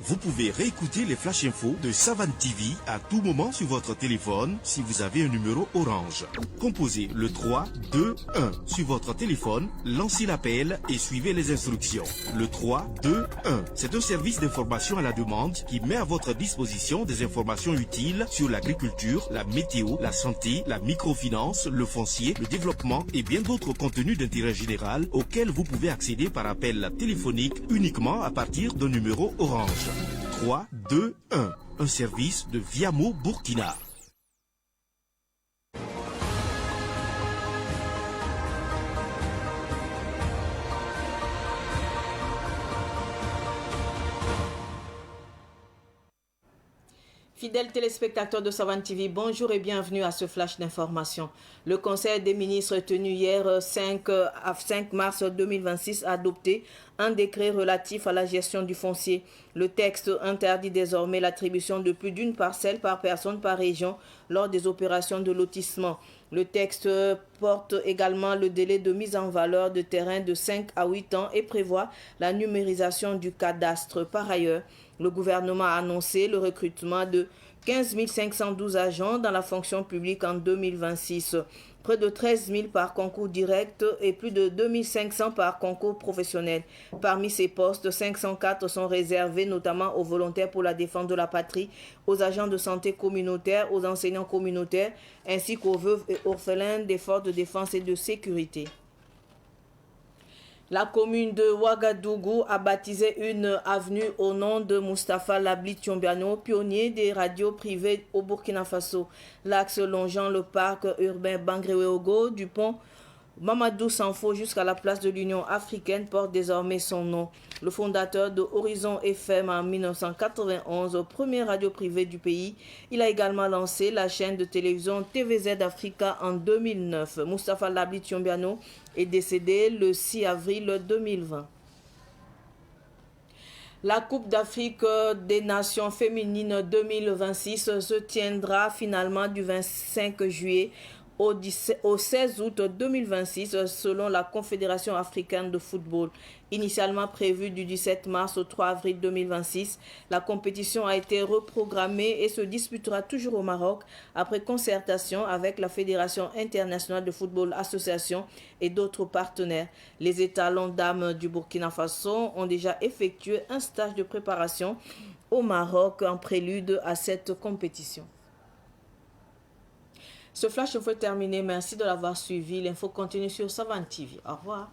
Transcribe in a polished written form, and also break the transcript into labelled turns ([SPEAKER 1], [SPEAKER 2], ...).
[SPEAKER 1] Vous pouvez réécouter les flash infos de Savane TV à tout moment sur votre téléphone si vous avez un numéro Orange. Composez le 3 2 1 sur votre téléphone, lancez l'appel et suivez les instructions. Le 3 2 1, c'est un service d'information à la demande qui met à votre disposition des informations utiles sur l'agriculture, la météo, la santé, la microfinance, le foncier, le développement et bien d'autres contenus d'intérêt général auxquels vous pouvez accéder par appel téléphonique uniquement à partir d'un numéro Orange. 3 2 1, un service de Viamo Burkina.
[SPEAKER 2] Fidèles téléspectateurs de Savane TV, bonjour et bienvenue à ce flash d'information. Le Conseil des ministres tenu hier 5 mars 2026 a adopté un décret relatif à la gestion du foncier. Le texte interdit désormais l'attribution de plus d'une parcelle par personne par région lors des opérations de lotissement. Le texte porte également le délai de mise en valeur de terrain de 5 à 8 ans et prévoit la numérisation du cadastre. Par ailleurs, le gouvernement a annoncé le recrutement de 15 512 agents dans la fonction publique en 2026. Près de 13 000 par concours direct et plus de 2 500 par concours professionnel. Parmi ces postes, 504 sont réservés notamment aux volontaires pour la défense de la patrie, aux agents de santé communautaire, aux enseignants communautaires, ainsi qu'aux veuves et orphelins des forces de défense et de sécurité. La commune de Ouagadougou a baptisé une avenue au nom de Moustapha Labli Tiombiano, pionnier des radios privées au Burkina Faso. L'axe longeant le parc urbain Bangréogo du pont Mamadou Sanfo jusqu'à la place de l'Union africaine porte désormais son nom. Le fondateur de Horizon FM en 1991, première radio privée du pays, il a également lancé la chaîne de télévision TVZ Africa en 2009. Moustapha Labli Tiombiano est décédé le 6 avril 2020. La Coupe d'Afrique des Nations féminines 2026 se tiendra finalement du 25 juillet au 16 août 2026 selon la Confédération africaine de football. Initialement prévue du 17 mars au 3 avril 2026, la compétition a été reprogrammée et se disputera toujours au Maroc après concertation avec la Fédération internationale de football association et d'autres partenaires. Les étalons dames du Burkina Faso ont déjà effectué un stage de préparation au Maroc en prélude à cette compétition. Ce flash est terminé. Merci de l'avoir suivi. L'info continue sur Savane TV. Au revoir.